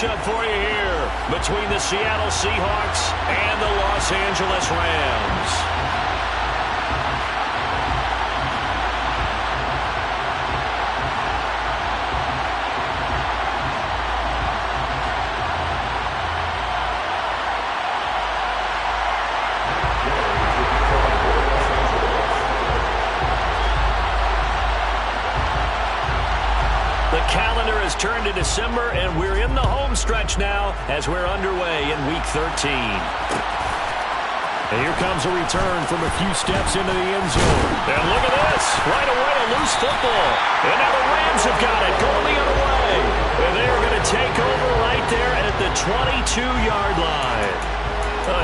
matchup for you here between the Seattle Seahawks and the Los Angeles Rams. Turn to December, and we're in the home stretch now as we're underway in Week 13. And here comes a return from a few steps into the end zone. And look at this. Right away, a loose football. And now the Rams have got it going the other way. And they're going to take over right there at the 22-yard line.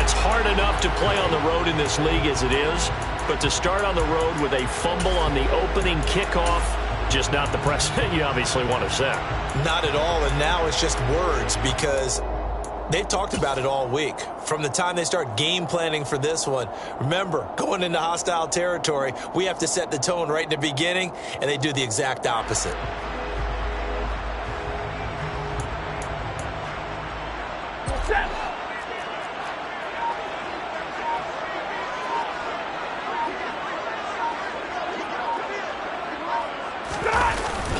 It's hard enough to play on the road in this league as it is, but to start on the road with a fumble on the opening kickoff, just not the precedent you obviously want to set. Not at all, and now it's just words because they've talked about it all week. From the time they start game planning for this one, remember, going into hostile territory, we have to set the tone right in the beginning, and they do the exact opposite.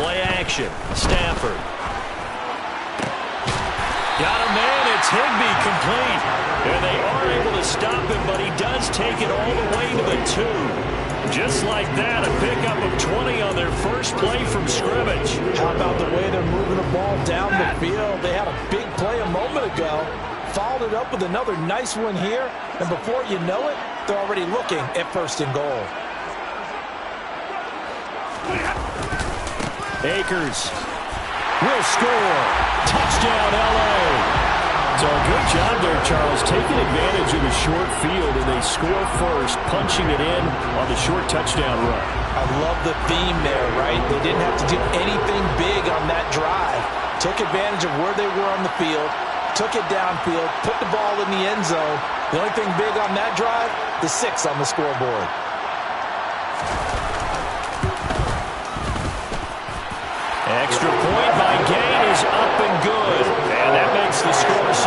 Play action. Stafford. Got a man. It's Higbee complete. And they are able to stop him, but he does take it all the way to the 2. Just like that, a pickup of 20 on their first play from scrimmage. How about the way they're moving the ball down the field? They had a big play a moment ago. Followed it up with another nice one here. And before you know it, they're already looking at 1st and goal. Akers will score. Touchdown, L.A. So good job there, Charles, taking advantage of the short field, and they score first, punching it in on the short touchdown run. I love the theme there, right? They didn't have to do anything big on that drive. Took advantage of where they were on the field, took it downfield, put the ball in the end zone. The only thing big on that drive, the 6 on the scoreboard. Extra point by Gain is up and good. And that makes the score 7-0.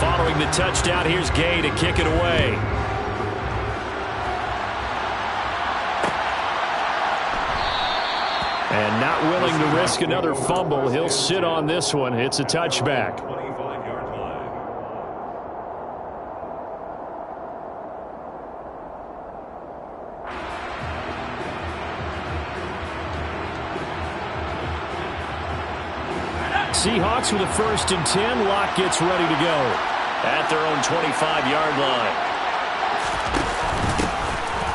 Following the touchdown, here's Gay to kick it away. And not willing to risk another fumble, he'll sit on this one. It's a touchback. Seahawks with a 1st and 10. Locke gets ready to go at their own 25-yard line.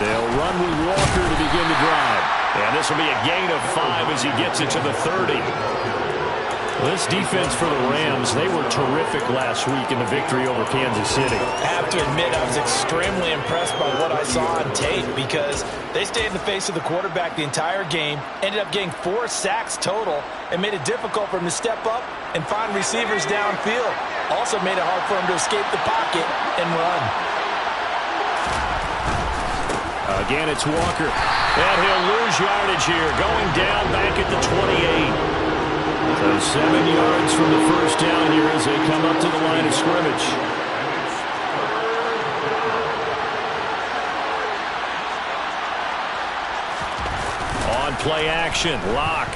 They'll run with Walker to begin the drive. And this will be a gain of 5 as he gets it to the 30. This defense for the Rams, they were terrific last week in the victory over Kansas City. I have to admit, I was extremely impressed by what I saw on tape because they stayed in the face of the quarterback the entire game, ended up getting 4 sacks total, and made it difficult for him to step up and find receivers downfield. Also made it hard for him to escape the pocket and run. Again, it's Walker. And he'll lose yardage here, going down back at the 28. So 7 yards from the first down here as they come up to the line of scrimmage. On play action, Locke.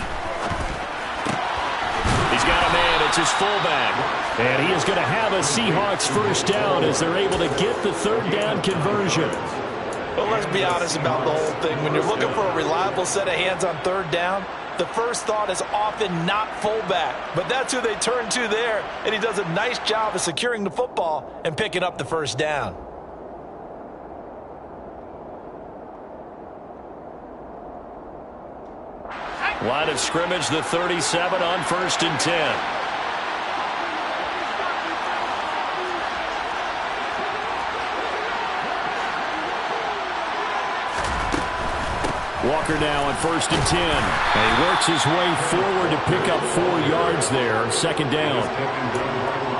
He's got a man, it's his fullback. And he is going to have a Seahawks first down as they're able to get the 3rd down conversion. Well, let's be honest about the whole thing. When you're looking for a reliable set of hands on 3rd down, the first thought is often not fullback. But that's who they turn to there, and he does a nice job of securing the football and picking up the first down. Line of scrimmage, the 37 on 1st and 10. Walker now on 1st and 10. And he works his way forward to pick up 4 yards there. 2nd down.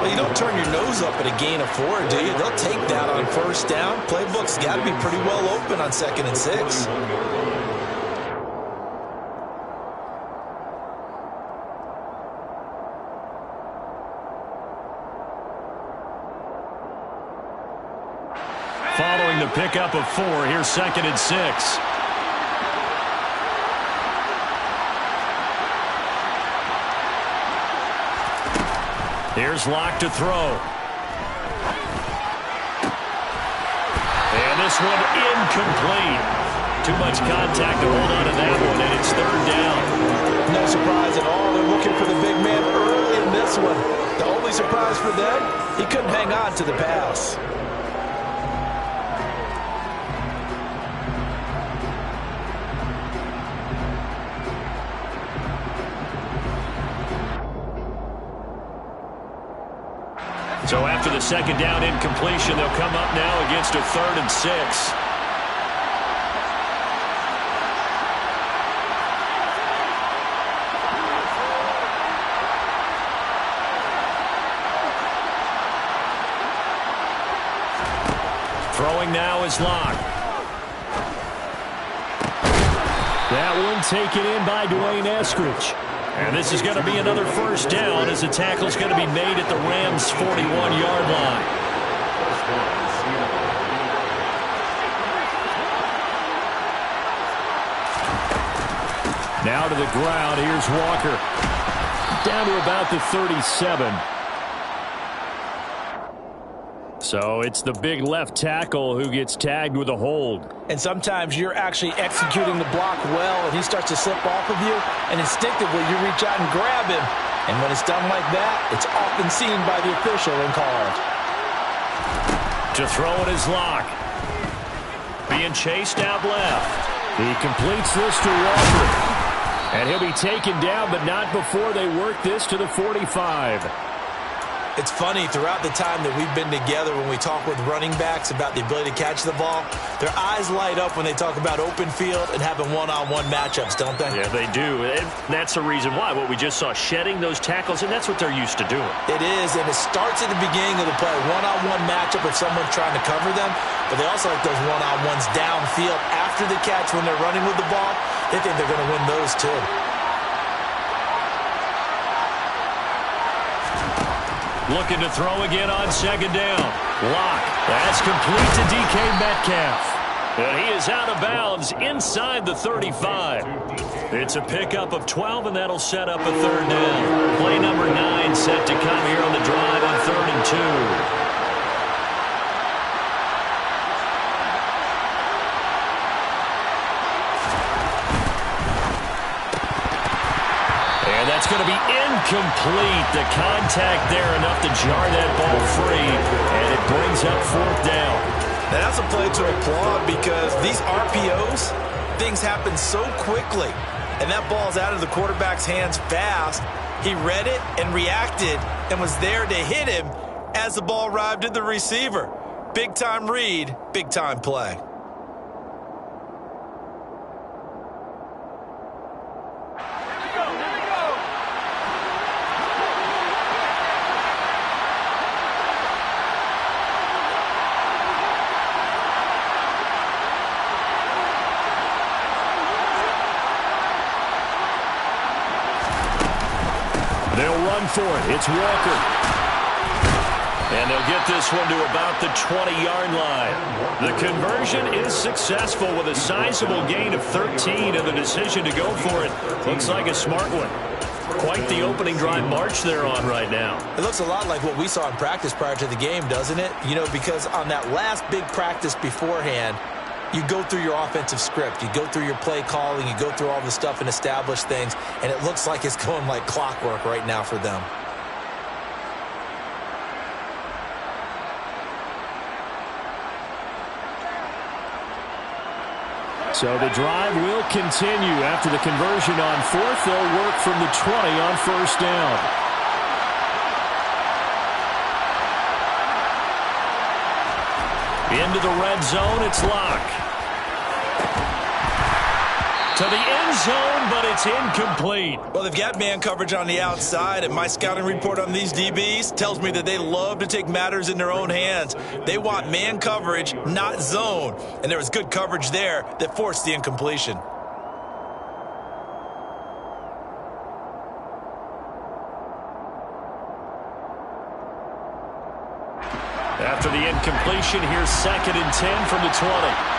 Well, you don't turn your nose up at a gain of 4, do you? They'll take that on first down. Playbook's got to be pretty well open on 2nd and 6. Following the pickup of 4, here's 2nd and 6. Here's Locke to throw. And this one incomplete. Too much contact to hold on to that one, and it's 3rd down. No surprise at all. They're looking for the big man early in this one. The only surprise for them, he couldn't hang on to the pass. So after the 2nd down incompletion, they'll come up now against a 3rd and 6. Throwing now is Locke. That one taken in by Dwayne Eskridge. And this is going to be another 1st down as the tackle's going to be made at the Rams' 41-yard line. Now to the ground. Here's Walker. Down to about the 37. So it's the big left tackle who gets tagged with a hold. And sometimes you're actually executing the block well, and he starts to slip off of you, and instinctively you reach out and grab him. And when it's done like that, it's often seen by the official and called. To throw it is Locke. Being chased out left. He completes this to Walker. And he'll be taken down, but not before they work this to the 45. It's funny, throughout the time that we've been together, when we talk with running backs about the ability to catch the ball, their eyes light up when they talk about open field and having one-on-one matchups, don't they? Yeah, they do. And that's the reason why. What we just saw, shedding those tackles, and that's what they're used to doing. It is, and it starts at the beginning of the play. One-on-one matchup if someone's trying to cover them, but they also like those one-on-ones downfield after the catch when they're running with the ball. They think they're going to win those too. Looking to throw again on 2nd down. Locke. That's complete to DK Metcalf. And he is out of bounds inside the 35. It's a pickup of 12, and that'll set up a 3rd down. Play number 9 set to come here on the drive on 3rd and 2. That's going to be incomplete. The contact there enough to jar that ball free, and it brings up 4th down. Now that's a play to applaud because these RPOs, things happen so quickly, and that ball's out of the quarterback's hands fast. He read it and reacted and was there to hit him as the ball arrived at the receiver. Big-time read, big-time play. For it. It's Walker. And they'll get this one to about the 20-yard line. The conversion is successful with a sizable gain of 13, and the decision to go for it looks like a smart one. Quite the opening drive march they're on right now. It looks a lot like what we saw in practice prior to the game, doesn't it? You know, because on that last big practice beforehand, you go through your offensive script, you go through your play calling, you go through all the stuff and establish things, and it looks like it's going like clockwork right now for them. So the drive will continue. After the conversion on 4th, they'll work from the 20 on 1st down. Into the red zone, it's Locke. to the end zone, but it's incomplete. Well, they've got man coverage on the outside, and my scouting report on these DBs tells me that they love to take matters in their own hands. They want man coverage, not zone. And there was good coverage there that forced the incompletion. After the incompletion, here's 2nd and 10 from the 20.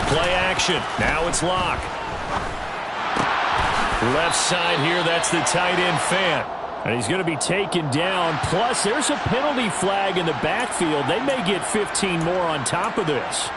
Play action. Now it's Locke. Left side here, that's the tight end Fant. And he's going to be taken down. Plus, there's a penalty flag in the backfield. They may get 15 more on top of this.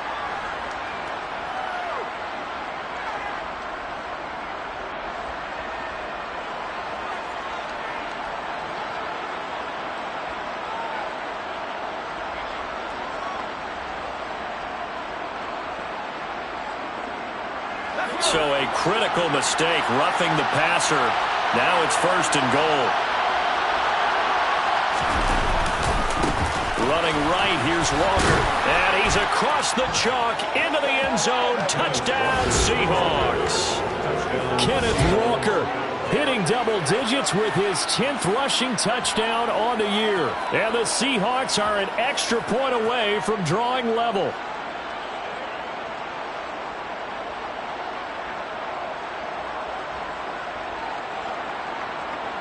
So a critical mistake, roughing the passer. Now it's 1st and goal. Running right, here's Walker. And he's across the chalk into the end zone. Touchdown, Seahawks. Kenneth Walker hitting double digits with his 10th rushing touchdown on the year. And the Seahawks are an extra point away from drawing level.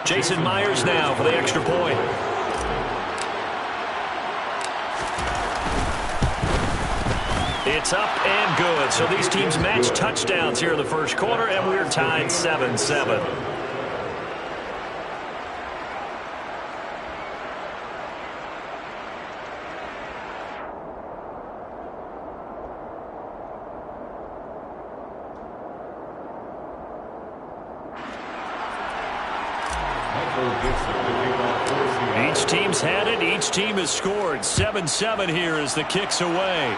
Jason Myers now for the extra point. It's up and good. So these teams match touchdowns here in the first quarter, and we're tied 7-7. Each team's had it. Each team has scored. 7-7 here as the kick's away.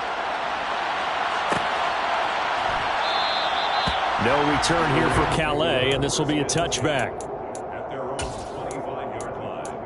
No return here for Calais, and this will be a touchback. At their own 25-yard line.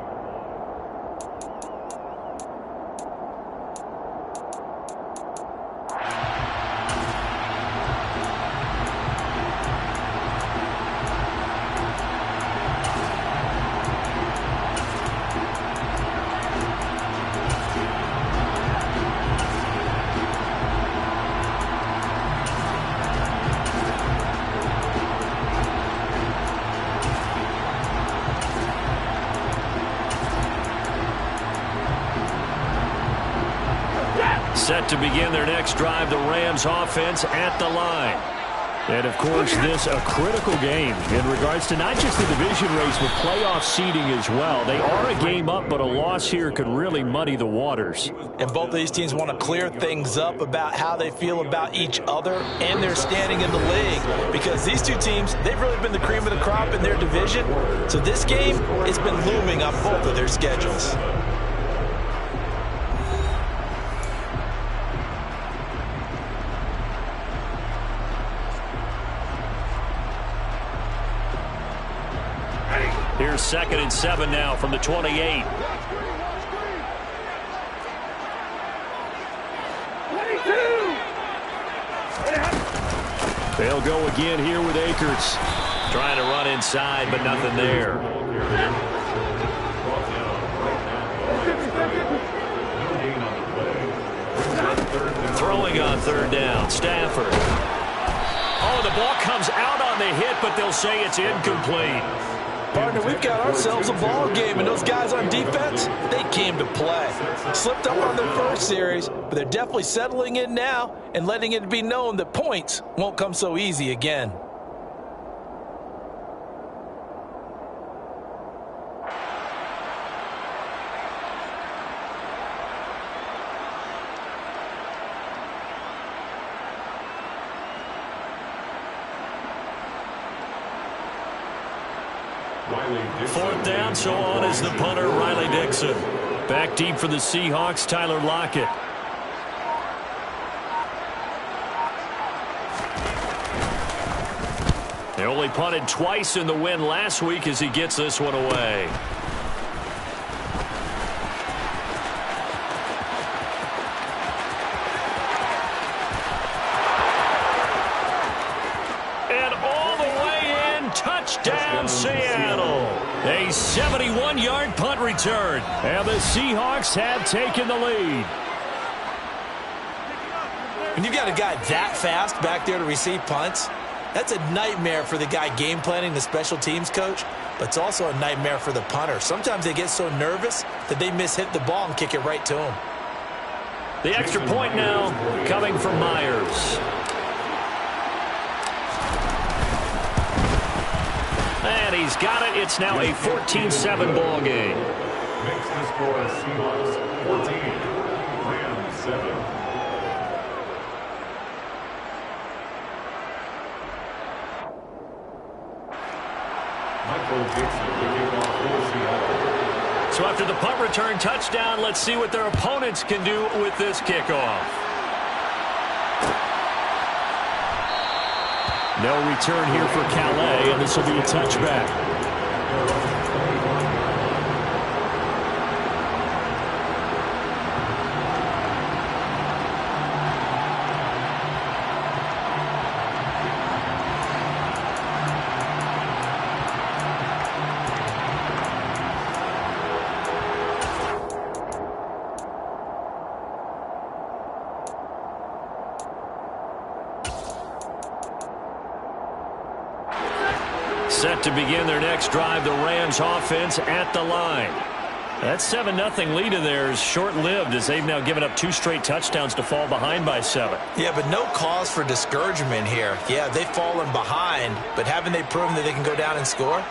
Set to begin their next drive, the Rams offense at the line. And, of course, this a critical game in regards to not just the division race, but playoff seeding as well. They are a game up, but a loss here could really muddy the waters. And both of these teams want to clear things up about how they feel about each other and their standing in the league. Because these two teams, they've really been the cream of the crop in their division. So this game, it's been looming on both of their schedules. Here's 2nd and 7 now from the 28. They'll go again here with Akers. Trying to run inside, but nothing there. Throwing on 3rd down, Stafford. Oh, the ball comes out on the hit, but they'll say it's incomplete. Partner, we've got ourselves a ball game, and those guys on defense, they came to play. Slipped up on their first series, but they're definitely settling in now and letting it be known that points won't come so easy again. Fourth down, so on is the punter, Riley Dixon. Back deep for the Seahawks, Tyler Lockett. They only punted twice in the win last week as he gets this one away. And all the way in, touchdown Seattle. A 71-yard punt return. And the Seahawks have taken the lead. When you've got a guy that fast back there to receive punts, that's a nightmare for the guy game planning, the special teams coach, but it's also a nightmare for the punter. Sometimes they get so nervous that they mishit the ball and kick it right to him. The extra point now coming from Myers. And he's got it. It's now a 14-7 ball game. Makes the score Seahawks 14, Rams 7. Michael Dixon to kick off for Seattle. So after the punt return touchdown, let's see what their opponents can do with this kickoff. No return here for Calais, and this will be a touchback. Set to begin their next drive, the Rams offense at the line. That 7-0 lead of theirs short-lived as they've now given up 2 straight touchdowns to fall behind by 7. Yeah, but no cause for discouragement here. Yeah, they've fallen behind, but haven't they proven that they can go down and score?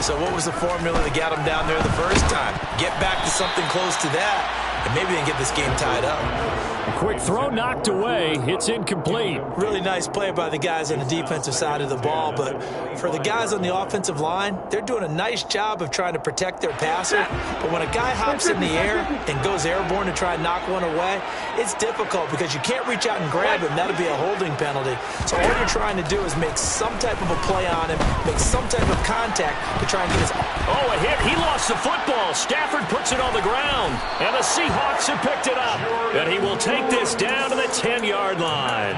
So what was the formula that got them down there the first time? Get back to something close to that, and maybe they can get this game tied up. A quick throw knocked away. It's incomplete. Really nice play by the guys on the defensive side of the ball, but for the guys on the offensive line, they're doing a nice job of trying to protect their passer. But when a guy hops in the air and goes airborne to try and knock one away, it's difficult because you can't reach out and grab him. That'll be a holding penalty. So all you're trying to do is make some type of a play on him, make some type of contact to try and get his... Oh, a hit. He lost the football. Stafford puts it on the ground, and the Seahawks have picked it up. And he will take this down to the 10-yard line.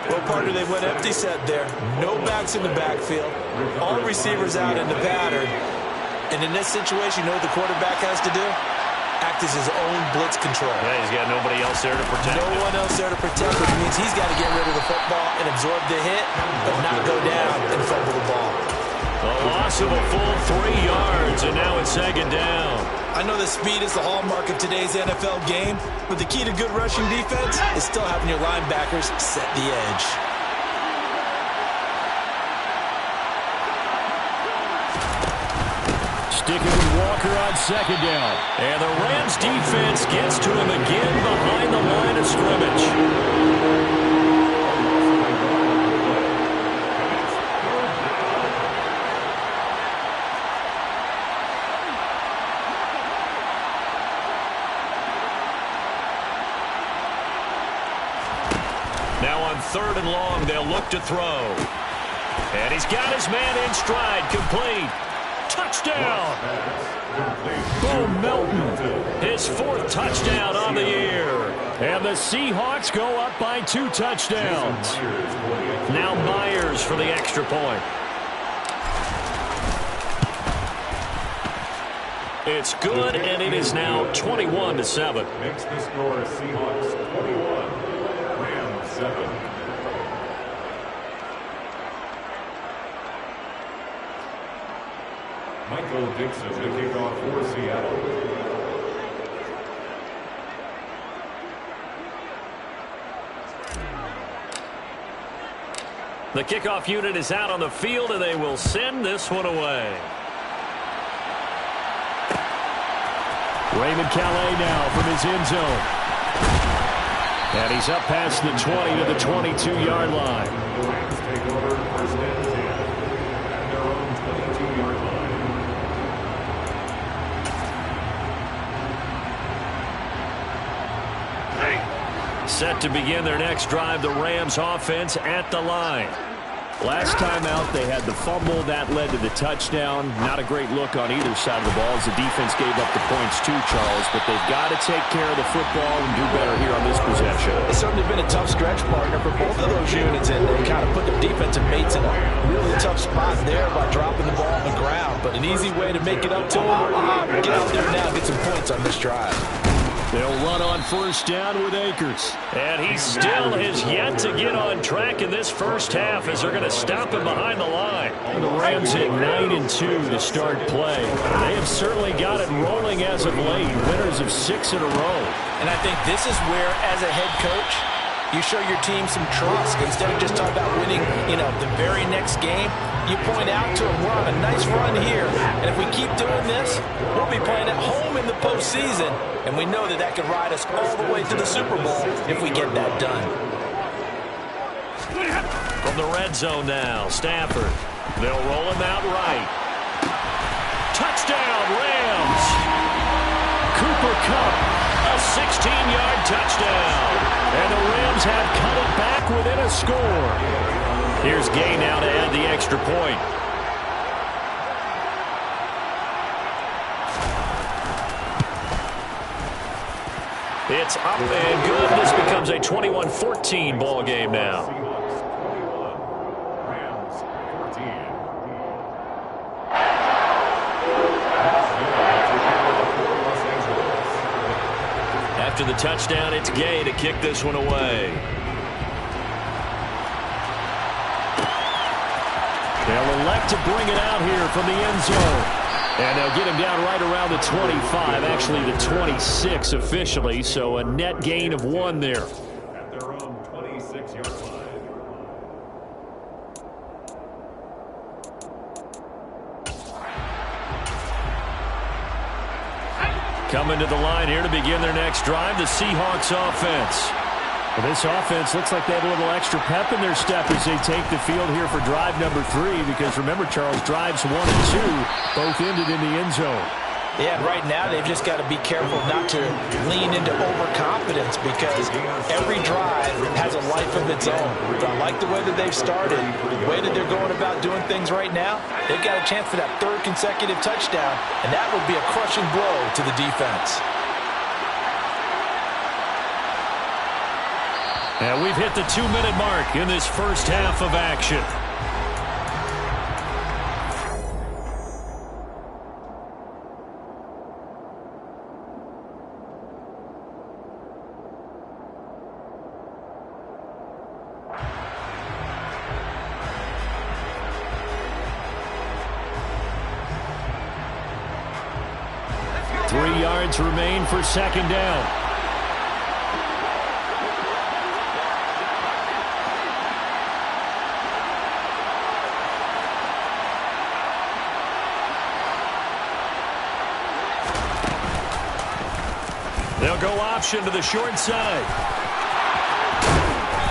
Well, partner, they went empty set there. No backs in the backfield. All receivers out in the pattern. And in this situation, you know what the quarterback has to do? Act as his own blitz control. Yeah, he's got nobody else there to protect him. No one else there to protect, which means he's got to get rid of the football and absorb the hit, but not go down and fumble the ball. A loss of a full 3 yards, and now it's 2nd down. I know that speed is the hallmark of today's NFL game, but the key to good rushing defense is still having your linebackers set the edge. Sticking with Walker on 2nd down. And the Rams defense gets to him again behind the line of scrimmage. Now on 3rd and long, they'll look to throw. And he's got his man in stride, complete. Touchdown! Bo Melton. His 4th touchdown on the year. And the Seahawks go up by 2 touchdowns. Now Myers for the extra point. It's good, and it is now 21-7. Makes the score Seahawks 21, Rams 7. Michael Dixon to kick off for Seattle. The kickoff unit is out on the field, and they will send this one away. Raymond Calais now from his end zone. And he's up past the 20 to the 22-yard line. The Rams take over 1st and 10 at their own 22-yard line. Set to begin their next drive, the Rams offense at the line. Last time out, they had the fumble. That led to the touchdown. Not a great look on either side of the ball as the defense gave up the points too, Charles. But they've got to take care of the football and do better here on this possession. It's certainly been a tough stretch, partner, for both of those units, and they kind of put their defensive mates in a really tough spot there by dropping the ball on the ground. But an easy way to make it up to them. Get out there now, get some points on this drive. They'll run on first down with Akers. And he still has yet to get on track in this first half as they're going to stop him behind the line. And the Rams at 9-2 to start play. They have certainly got it rolling as of late. Winners of 6 in a row. And I think this is where, as a head coach, you show your team some trust. Instead of just talking about winning, the very next game, you point out to them, we're on a nice run here. And if we keep doing this, we'll be playing at home in the postseason. And we know that could ride us all the way to the Super Bowl if we get that done. From the red zone now, Stafford. They'll roll him out right. Touchdown, Rams. Cooper Kupp, a 16-yard touchdown. And the Rams have cut it back within a score. Here's Gay now to add the extra point. It's up and good. This becomes a 21-14 ball game now. Rams 14. After the touchdown, it's Gay to kick this one away. They'll elect to bring it out here from the end zone. And they'll get him down right around the 25, actually the 26 officially, so a net gain of 1 there. At their own 26-yard line. Coming to the line here to begin their next drive, the Seahawks offense. Well, this offense looks like they have a little extra pep in their step as they take the field here for drive number 3, because remember, Charles, drives 1 and 2 both ended in the end zone. Yeah, right now they've just got to be careful not to lean into overconfidence, because every drive has a life of its own. But I like the way that they've started, the way that they're going about doing things right now. They've got a chance for that 3rd consecutive touchdown, and that would be a crushing blow to the defense. And we've hit the 2-minute mark in this first half of action. Three yards remain for second down. They'll go option to the short side.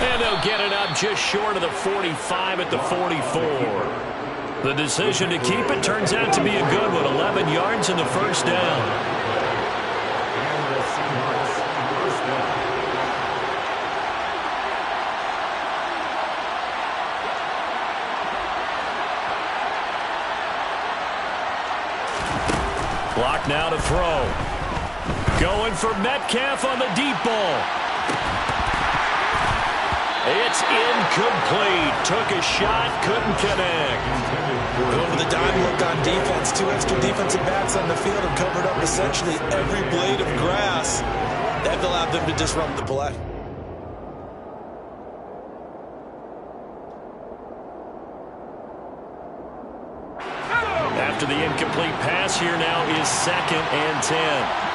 And they'll get it up just short of the 45 at the 44. The decision to keep it turns out to be a good one. 11 yards in the first down. And the Seahawks first down. Clock now to throw. Going for Metcalf on the deep ball. It's incomplete. Took a shot, couldn't connect. Going with the dime look on defense. 2 extra defensive backs on the field have covered up essentially every blade of grass. That allowed them to disrupt the play. After the incomplete pass, here now is 2nd and 10.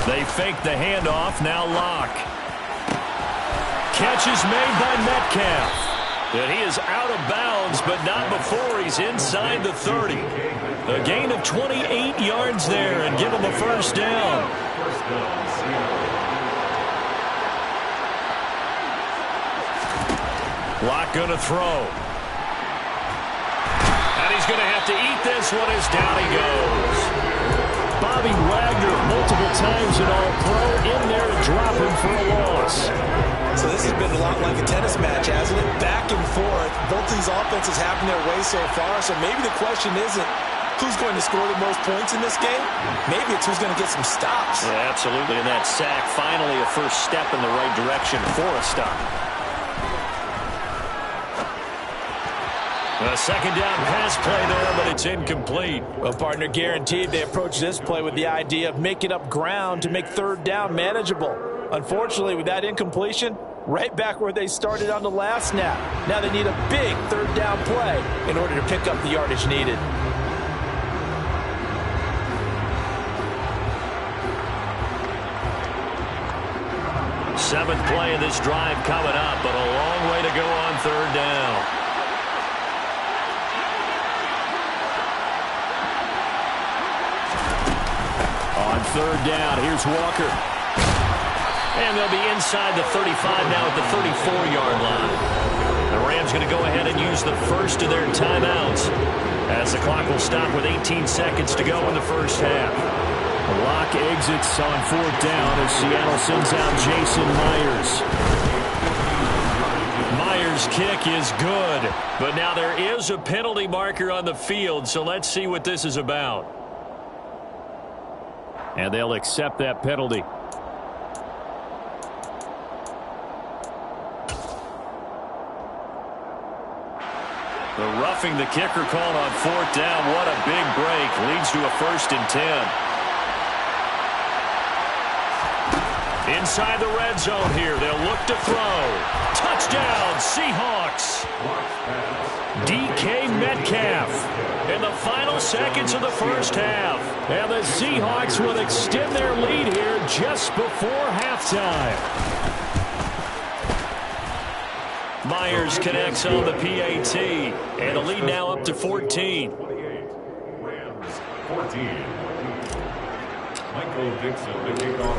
They fake the handoff, now Locke. Catch is made by Metcalf. And he is out of bounds, but not before he's inside the 30. A gain of 28 yards there and give him a first down. Locke going to throw. And he's going to have to eat this one as down he goes. Bobby Wagner multiple times in All-Pro in there to drop him for a loss. So this has been a lot like a tennis match, hasn't it? Back and forth. Both these offenses having their way so far. So maybe the question isn't who's going to score the most points in this game. Maybe it's who's going to get some stops. Yeah, absolutely. And that sack, finally a first step in the right direction for a stop. A second down pass play there, but it's incomplete. Well, partner, guaranteed they approach this play with the idea of making up ground to make third down manageable. Unfortunately, with that incompletion, right back where they started on the last snap. Now they need a big third down play in order to pick up the yardage needed. Seventh play of this drive coming up, but a long way to go on third down. On third down, here's Walker. And they'll be inside the 35 now at the 34-yard line. The Rams going to go ahead and use the first of their timeouts as the clock will stop with 18 seconds to go in the first half. Locke exits on fourth down as Seattle sends out Jason Myers. Myers' kick is good, but now there is a penalty marker on the field, so let's see what this is about. And they'll accept that penalty. The roughing the kicker called on fourth down. What a big break. Leads to a 1st and 10. Inside the red zone here. They'll look to throw. Touchdown, Seahawks. DK Metcalf in the final seconds of the first half. And the Seahawks will extend their lead here just before halftime. Myers connects on the PAT. And the lead now up to 14.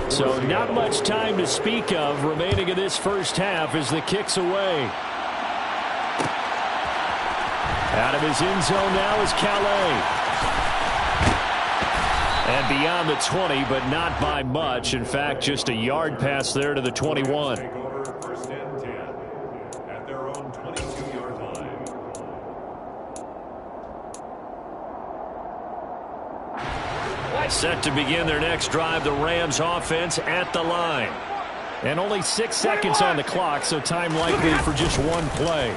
So not much time to speak of remaining in this first half as the kick's away. Out of his end zone now is Calais. And beyond the 20, but not by much. In fact, just a yard pass there to the 21. First and 10 at their own 22-yard line. Set to begin their next drive, the Rams offense at the line. And only 6 seconds on the clock, so time likely for just one play.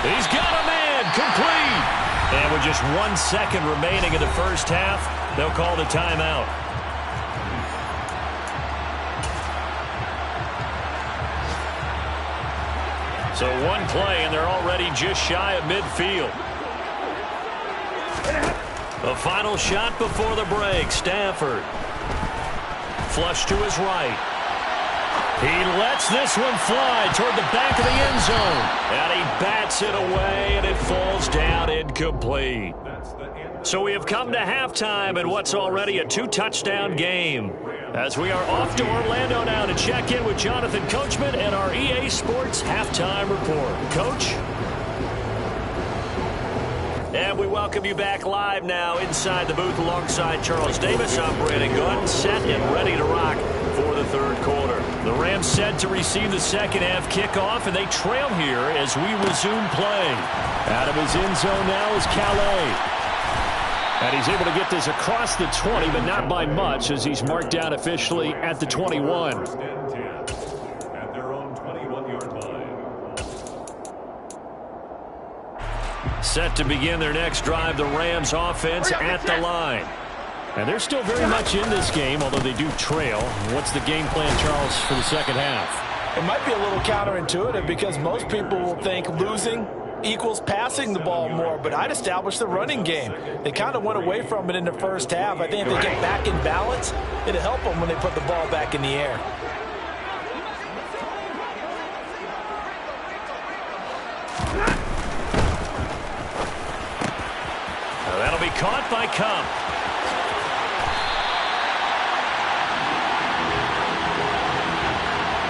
He's got a man, complete. And with just 1 second remaining in the first half, they'll call the timeout. So one play, and they're already just shy of midfield. The final shot before the break. Stafford. Flush to his right. He lets this one fly toward the back of the end zone. And he bats it away, and it falls down incomplete. So we have come to halftime in what's already a 2-touchdown game. As we are off to Orlando now to check in with Jonathan Coachman and our EA Sports Halftime Report. Coach? And we welcome you back live now inside the booth alongside Charles Davis. I'm Brandon Gunn, set and ready to rock for the third quarter. The Rams set to receive the second half kickoff, and they trail here as we resume play. Out of his end zone now is Calais. And he's able to get this across the 20, but not by much as he's marked down officially at the 21. First and 10 at their own 21-yard line. Set to begin their next drive, the Rams offense at the line. And they're still very much in this game, although they do trail. What's the game plan, Charles, for the second half? It might be a little counterintuitive because most people will think losing equals passing the ball more, but I'd establish the running game. They kind of went away from it in the first half. I think if they get back in balance, it'll help them when they put the ball back in the air. That'll be caught by Kupp.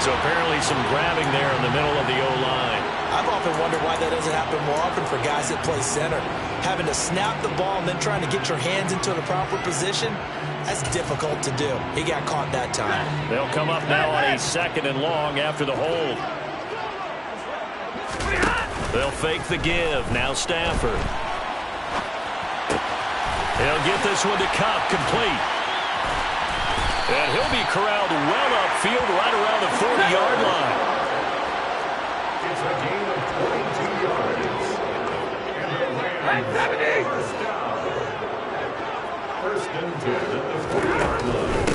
So apparently some grabbing there in the middle of the O-line. I've often wonder why that doesn't happen more often for guys that play center. Having to snap the ball and then trying to get your hands into the proper position, that's difficult to do. He got caught that time. They'll come up now on a 2nd and long after the hold. They'll fake the give. Now Stafford. He'll get this one to Kupp, complete. And he'll be corralled well upfield right around the 40-yard line. It's a gain of 22 yards. And the Rams first down. First and 10 at the 40-yard line.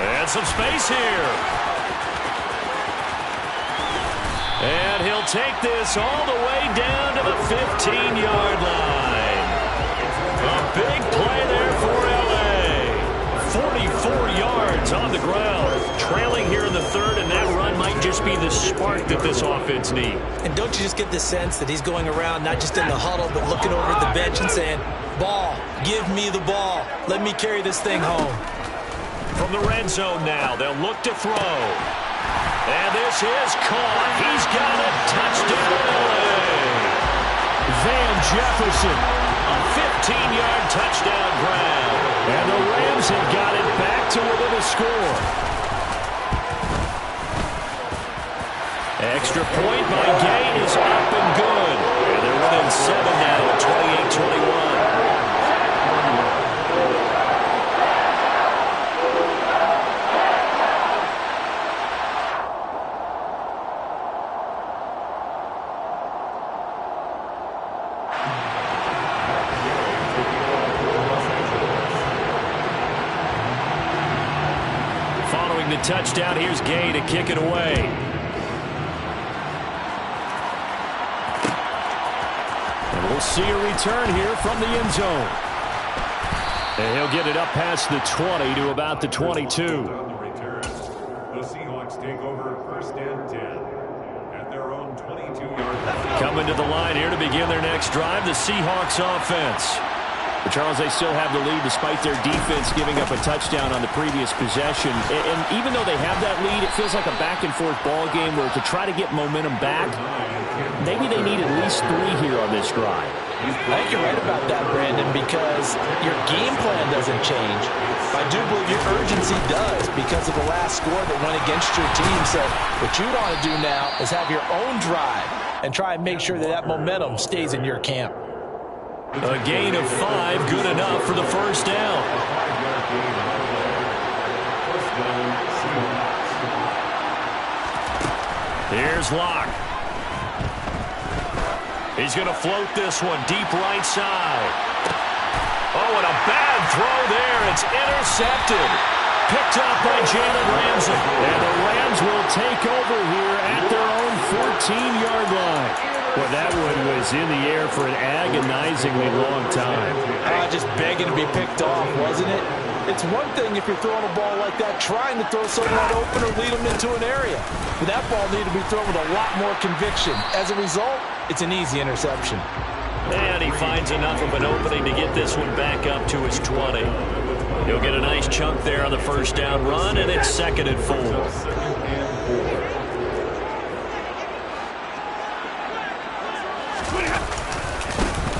And some space here. And he'll take this all the way down to the 15-yard line. A big play there for L.A. 44 yards on the ground. Trailing here in the 3rd, and that run might just be the spark that this offense needs. And don't you just get the sense that he's going around not just in the huddle, but looking over at the bench and saying, ball, give me the ball. Let me carry this thing home. From the red zone now, they'll look to throw. And this is caught. He's got a touchdown, L.A. Van Jefferson, a 15-yard touchdown grab. And the Rams have got it back to within a score. Extra point by Gay is up and good. And they're within 7 now, 28-21. The touchdown, here's Gay to kick it away. And we'll see a return here from the end zone. And he'll get it up past the 20 to about the 22. On the return, the Seahawks take over first and 10 at their own 22-yard line. Coming to the line here to begin their next drive, the Seahawks offense. But Charles, they still have the lead despite their defense giving up a touchdown on the previous possession. And even though they have that lead, it feels like a back-and-forth ball game where to try to get momentum back, maybe they need at least 3 here on this drive. I think you're right about that, Brandon, because your game plan doesn't change. I do believe your urgency does because of the last score that went against your team. So what you want to do now is have your own drive and try and make sure that that momentum stays in your camp. A gain of 5, good enough for the first down. Here's Locke. He's going to float this one deep right side. Oh, and a bad throw there. It's intercepted. Picked up by Jalen Ramsey. And the Rams will take over here at their own 14-yard line. Well, that one was in the air for an agonizingly long time. Just begging to be picked off, wasn't it? It's one thing if you're throwing a ball like that, trying to throw someone open or lead them into an area. But that ball needed to be thrown with a lot more conviction. As a result, it's an easy interception. And he finds enough of an opening to get this one back up to his 20. He'll get a nice chunk there on the first down run, and it's 2nd and 4.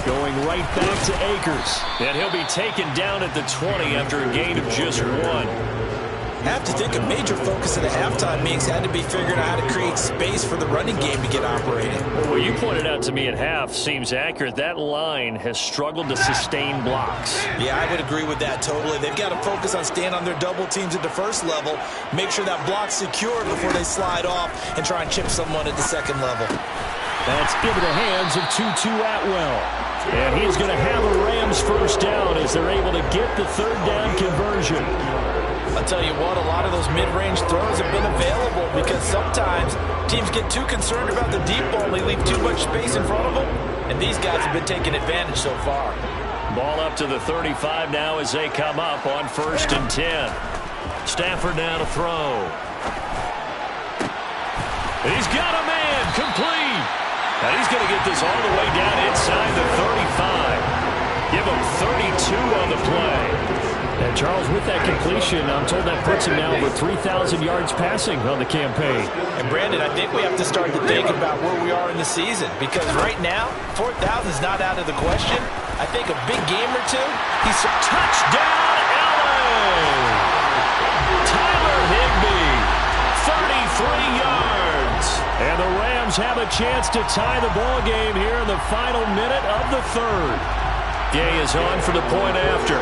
Going right back to Akers. And he'll be taken down at the 20 after a gain of just 1. I have to think a major focus of the halftime meetings had to be figuring out how to create space for the running game to get operating. Well, you pointed out to me at half seems accurate. That line has struggled to sustain blocks. Yeah, I would agree with that totally. They've got to focus on staying on their double teams at the first level, make sure that block's secure before they slide off and try and chip someone at the second level. That's into the hands of Tutu Atwell. And he's going to have a Rams first down as they're able to get the 3rd down conversion. I'll tell you what, a lot of those mid-range throws have been available because sometimes teams get too concerned about the deep ball. They leave too much space in front of them, and these guys have been taking advantage so far. Ball up to the 35 now as they come up on 1st and 10. Stafford now to throw. He's got a man, complete. And he's going to get this all the way down inside the 35. Give him 32 on the play. And Charles, with that completion, I'm told that puts him now over 3,000 yards passing on the campaign. And Brandon, I think we have to start to think about where we are in the season, because right now, 4,000 is not out of the question. I think a big game or two, he's touchdown, LA! Tyler Higbee, 33 yards. And the Rams have a chance to tie the ball game here in the final minute of the third. Gay is on for the point after.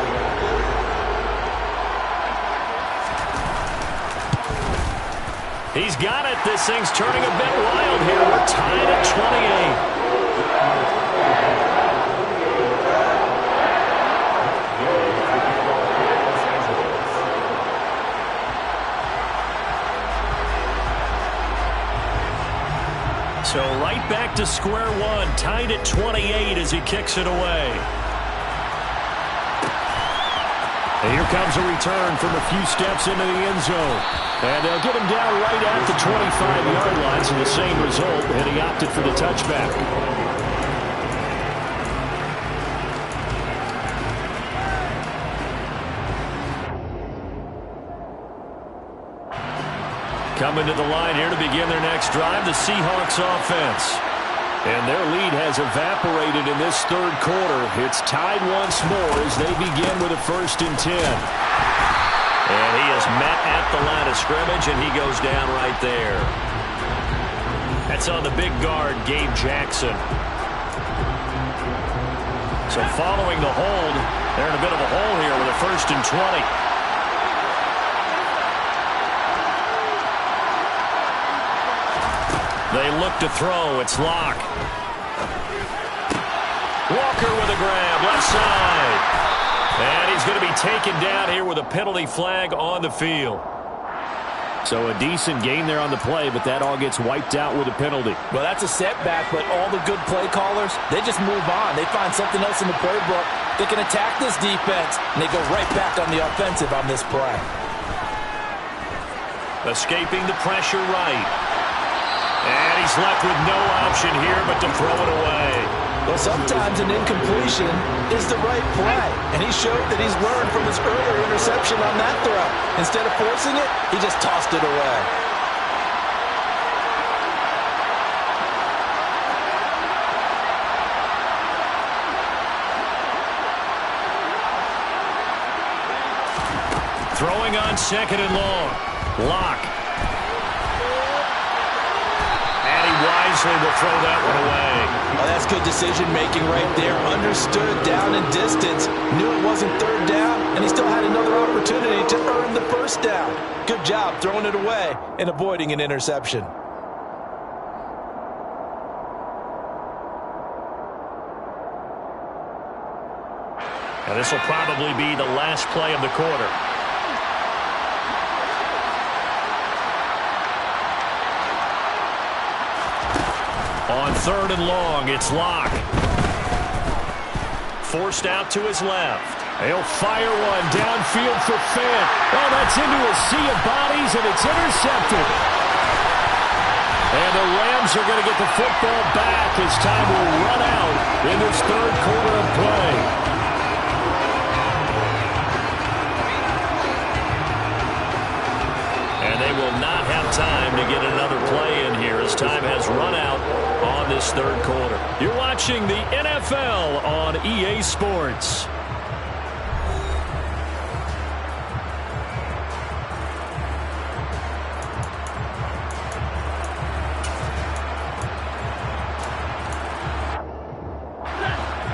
He's got it. This thing's turning a bit wild here. We're tied at 28. So right back to square one, tied at 28 as he kicks it away. And here comes a return from a few steps into the end zone. And they'll get him down right at the 25-yard line, so the same result, and he opted for the touchback. Coming to the line here to begin their next drive, the Seahawks offense. And their lead has evaporated in this third quarter. It's tied once more as they begin with a 1st and 10. And he is met at the line of scrimmage, and he goes down right there. That's on the big guard, Gabe Jackson. So following the hold, they're in a bit of a hole here with a 1st and 20. They look to throw. It's Locke. Walker with a grab, left side. And he's going to be taken down here with a penalty flag on the field. So a decent gain there on the play, but that all gets wiped out with a penalty. Well, that's a setback, but all the good play callers, they just move on. They find something else in the playbook. They can attack this defense, and they go right back on the offensive on this play. Escaping the pressure right. And he's left with no option here but to throw it away. Well, sometimes an incompletion is the right play, and he showed that he's learned from his earlier interception on that throw. Instead of forcing it, he just tossed it away. Throwing on 2nd and long. Locke. Wisely will throw that one away. Oh, that's good decision-making right there. Understood down and distance. Knew it wasn't 3rd down, and he still had another opportunity to earn the 1st down. Good job throwing it away and avoiding an interception. And this will probably be the last play of the quarter. On 3rd and long, it's Locke. Forced out to his left. He'll fire one downfield for Fant. Oh, that's into a sea of bodies, and it's intercepted. And the Rams are going to get the football back as time will run out in this 3rd quarter of play. And they will not have time to get another play in here as time has run out on this 3rd quarter. You're watching the NFL on EA Sports.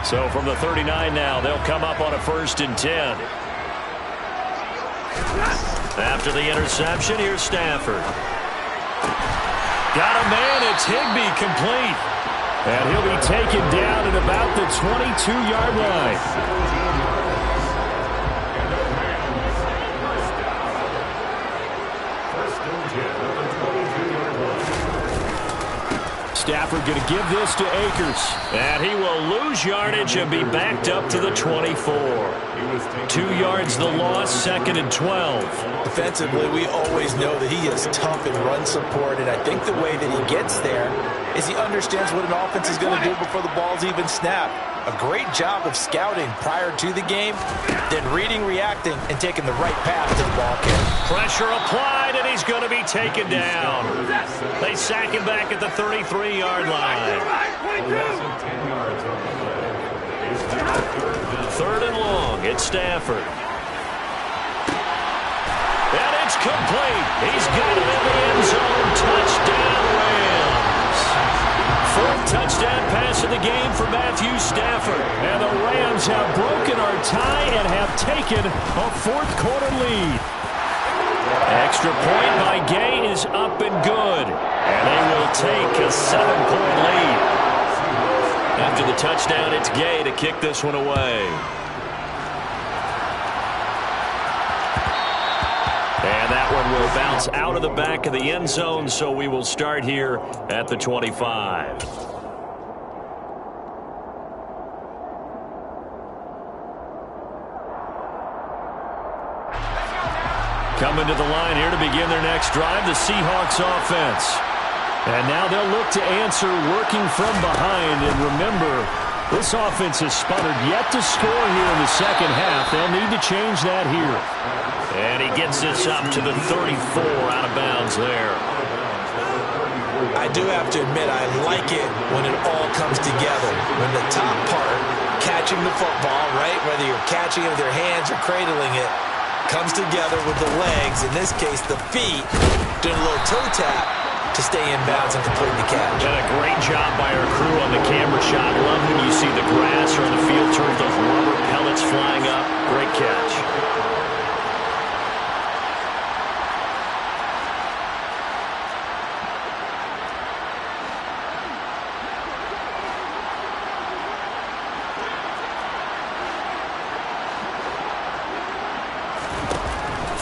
So from the 39 now, they'll come up on a 1st and 10. After the interception, here's Stafford. Got a man, it's Higbee, complete. And he'll be taken down at about the 22-yard line. Stafford going to give this to Akers. And he will lose yardage and be backed up to the 24. 2 yards the loss, 2nd and 12. Defensively, we always know that he is tough in run support, and I think the way that he gets there is he understands what an offense is going to do before the ball's even snapped. A great job of scouting prior to the game, then reading, reacting, and taking the right path to the ball carrier. Pressure applied, and he's going to be taken down. They sack him back at the 33-yard line. 3rd and long. It's Stafford. And it's complete. He's got it in the end zone. Touchdown, Rams. 4th touchdown pass of the game for Matthew Stafford. And the Rams have broken our tie and have taken a 4th quarter lead. Extra point by Gay is up and good. And they will take a 7-point lead. After the touchdown, it's Gay to kick this one away. And that one will bounce out of the back of the end zone, so we will start here at the 25. Coming to the line here to begin their next drive, the Seahawks offense. And now they'll look to answer working from behind. And remember, this offense has sputtered yet to score here in the second half. They'll need to change that here. And he gets this up to the 34 out of bounds there. I do have to admit, I like it when it all comes together. When the top part, catching the football, right, whether you're catching it with your hands or cradling it, comes together with the legs, in this case the feet, doing a little toe tap to stay in bounds and complete the catch. And a great job by our crew on the camera shot. Love when you see the grass or the field turn, those rubber pellets flying up. Great catch.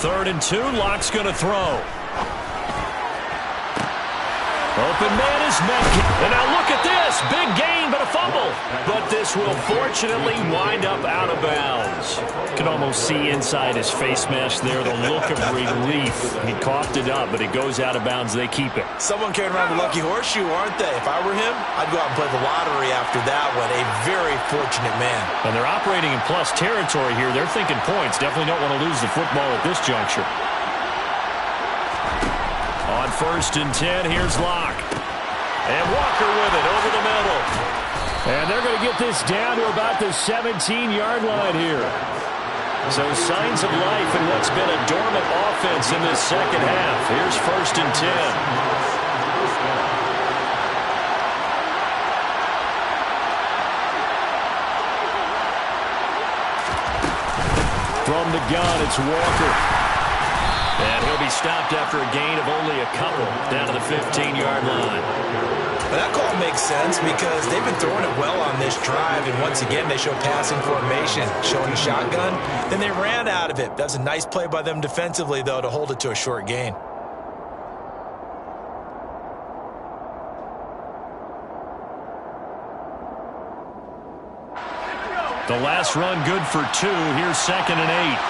Third and 2, Locke's going to throw. Open man is Metcalf. And now look at this. Big gain, but a fumble. But this will fortunately wind up out of bounds. You can almost see inside his face mask there the look of relief. He coughed it up, but it goes out of bounds. They keep it. Someone carrying around the lucky horseshoe, aren't they? If I were him, I'd go out and play the lottery after that one. A very fortunate man. And they're operating in plus territory here. They're thinking points. Definitely don't want to lose the football at this juncture. On 1st and 10, here's Locke. And Walker with it over the middle. And they're going to get this down to about the 17-yard line here. So signs of life in what's been a dormant offense in this second half. Here's 1st and 10. From the gun, it's Walker. And he'll be stopped after a gain of only a couple down to the 15-yard line. But that call makes sense because they've been throwing it well on this drive, and once again they show passing formation, showing a shotgun. Then they ran out of it. That's a nice play by them defensively, though, to hold it to a short gain. The last run good for 2. Here's 2nd and 8.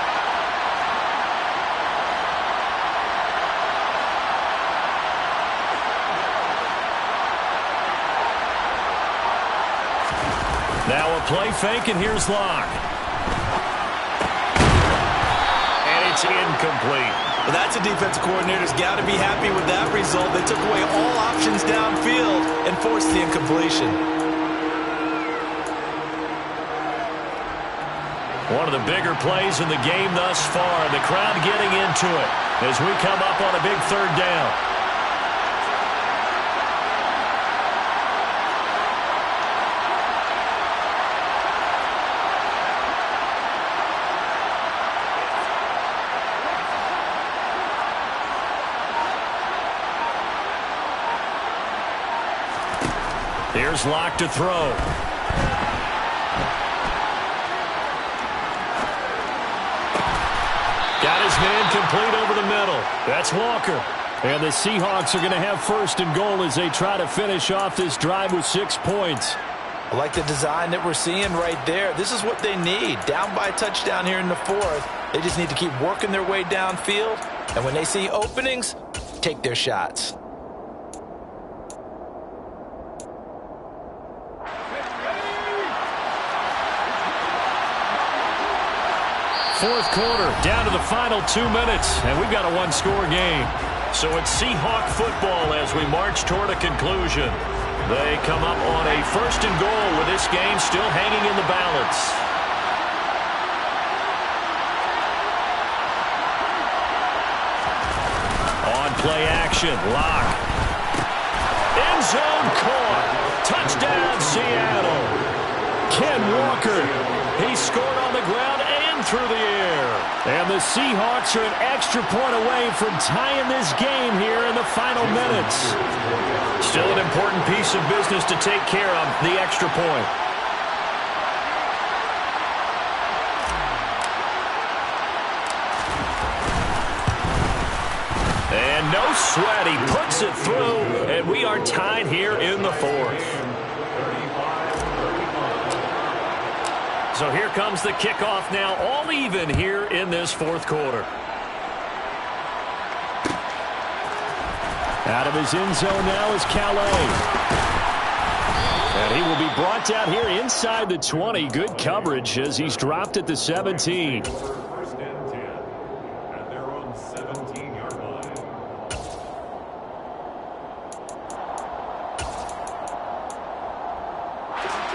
Now a play fake, and here's Locke. And it's incomplete. Well, that's a defensive coordinator's got to be happy with that result. They took away all options downfield and forced the incompletion. One of the bigger plays in the game thus far. The crowd getting into it as we come up on a big 3rd down. Here's Locke to throw. Got his man complete over the middle. That's Walker. And the Seahawks are going to have first and goal as they try to finish off this drive with 6 points. I like the design that we're seeing right there. This is what they need. Down by a touchdown here in the fourth. They just need to keep working their way downfield. And when they see openings, take their shots. Fourth quarter, down to the final 2 minutes, and we've got a one-score game. So it's Seahawk football as we march toward a conclusion. They come up on a first and goal with this game still hanging in the balance. On play action, Lock. End zone caught. Touchdown, Seattle. Ken Walker, he scored on the ground and through the air. And the Seahawks are an extra point away from tying this game here in the final minutes. Still an important piece of business to take care of, the extra point. And no sweat, he puts it through, and we are tied here in the fourth. So here comes the kickoff now, all even here in this fourth quarter. Out of his end zone now is Calais. And he will be brought down here inside the 20. Good coverage as he's dropped at the 17. First and 10 at their own 17-yard line.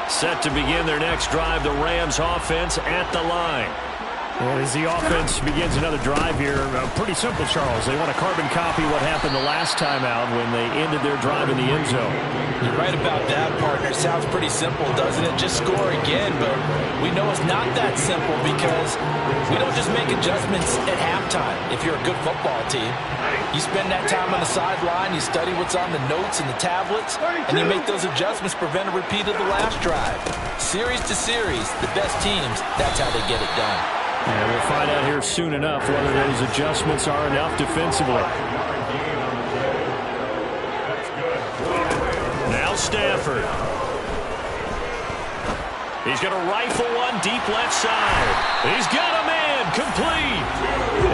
Set to begin their next drive, the Rams offense at the line. Well, as the offense begins another drive here, pretty simple, Charles. They want to carbon copy what happened the last time out when they ended their drive in the end zone. You're right about that, partner. Sounds pretty simple, doesn't it? Just score again, but we know it's not that simple because we don't just make adjustments at halftime if you're a good football team. You spend that time on the sideline, you study what's on the notes and the tablets, and you make those adjustments prevent a repeat of the last drive. Series to series, the best teams, that's how they get it done. And we'll find out here soon enough whether those adjustments are enough defensively. Now Stafford. He's going to rifle one deep left side. He's got a man, complete.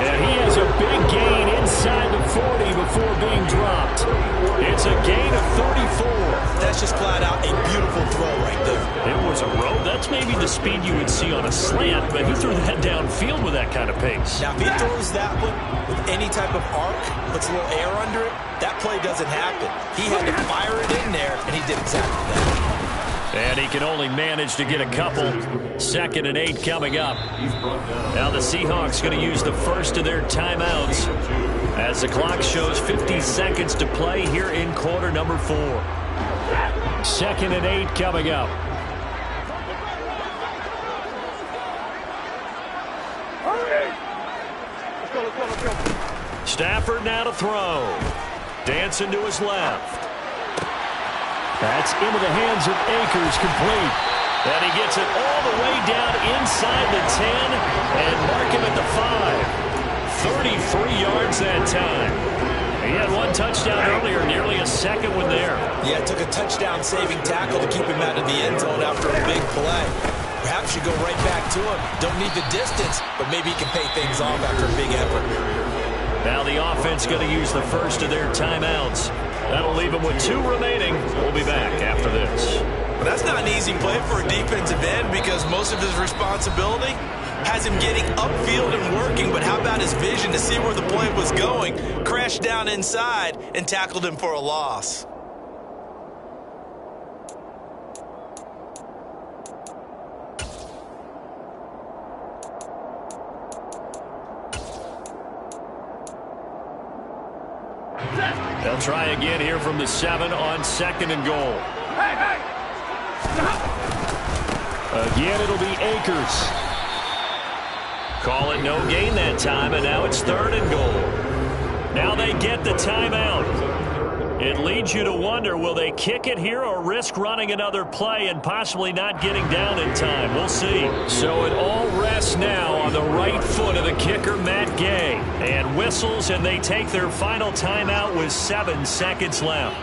And he has a big gain inside the 40 before being dropped. It's a gain of 34. That's just flat out a beautiful throw right there. It was a row. That's maybe the speed you would see on a slant, but he threw that downfield with that kind of pace. Now, if he throws that one with any type of arc, puts a little air under it, that play doesn't happen. He had to fire it in there, and he did exactly that. And he can only manage to get a couple. 2nd and 8 coming up. Now the Seahawks going to use the first of their timeouts as the clock shows 50 seconds to play here in quarter number 4. 2nd and 8 coming up. Stafford now to throw. Dancing to his left. That's into the hands of Akers, complete. And he gets it all the way down inside the 10 and mark him at the 5. 33 yards that time. He had one touchdown earlier, nearly a second one there. Yeah, it took a touchdown-saving tackle to keep him out of the end zone after a big play. Perhaps you go right back to him. Don't need the distance, but maybe he can pay things off after a big effort. Now the offense going to use the first of their timeouts. That'll leave them with 2 remaining. We'll be back after this. But that's not an easy play for a defensive end because most of his responsibility has him getting upfield and working, but how about his vision to see where the play was going, crashed down inside, and tackled him for a loss. They'll try again here from the 7 on 2nd and goal. Again, it'll be Akers. Call it no gain that time, and now it's 3rd and goal. Now they get the timeout. It leads you to wonder, will they kick it here or risk running another play and possibly not getting down in time? We'll see. So it all rests now on the right foot of the kicker, Matt half game. And whistles, and they take their final timeout with 7 seconds left.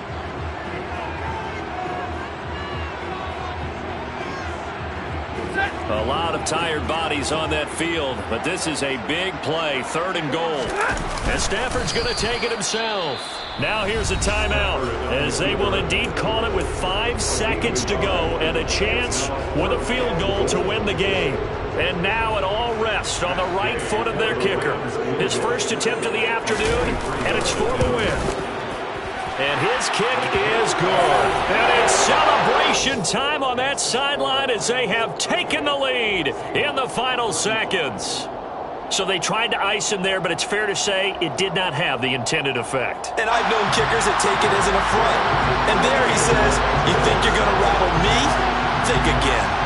A lot of tired bodies on that field, but this is a big play, 3rd and goal. And Stafford's going to take it himself. Now here's a timeout, as they will indeed call it with 5 seconds to go and a chance with a field goal to win the game. And now it all rests on the right foot of their kicker. His first attempt of the afternoon, and it's for the win. And his kick is good. And it's celebration time on that sideline as they have taken the lead in the final seconds. So they tried to ice him there, but it's fair to say it did not have the intended effect. And I've known kickers that take it as an affront. And there he says, you think you're going to rattle me? Think again.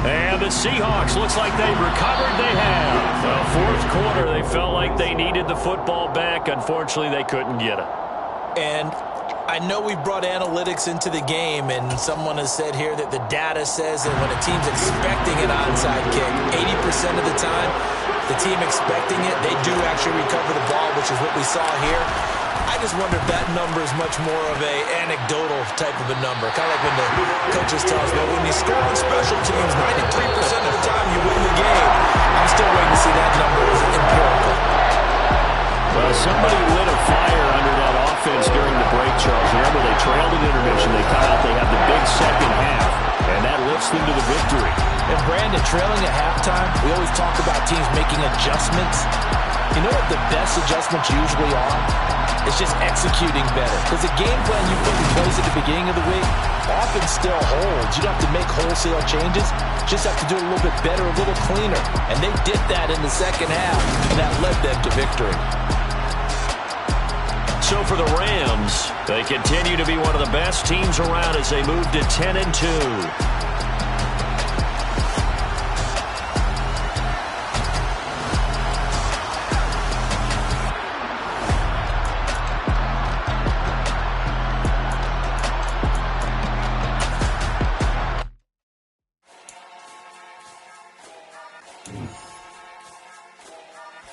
And the Seahawks, looks like they've recovered. They have. Well, 4th quarter, they felt like they needed the football back. Unfortunately, they couldn't get it. And I know we brought analytics into the game, and someone has said here that the data says that when a team's expecting an onside kick, 80% of the time, the team expecting it, they do actually recover the ball, which is what we saw here. I just wonder if that number is much more of a anecdotal type of a number. Kind of like when the coaches tell us, well, when you score on special teams, 93% of the time you win the game. I'm still waiting to see that number as empirical. Well, somebody lit a fire under that offense during the break, Charles. Remember, they trailed at intermission. They come out, they have the big second half, and that lifts them to the victory. And Brandon, trailing at halftime, we always talk about teams making adjustments. You know what the best adjustments usually are? It's just executing better. Because the game plan you put in place at the beginning of the week often still holds. You don't have to make wholesale changes. Just have to do it a little bit better, a little cleaner. And they did that in the second half, and that led them to victory. So for the Rams, they continue to be one of the best teams around as they move to 10-2.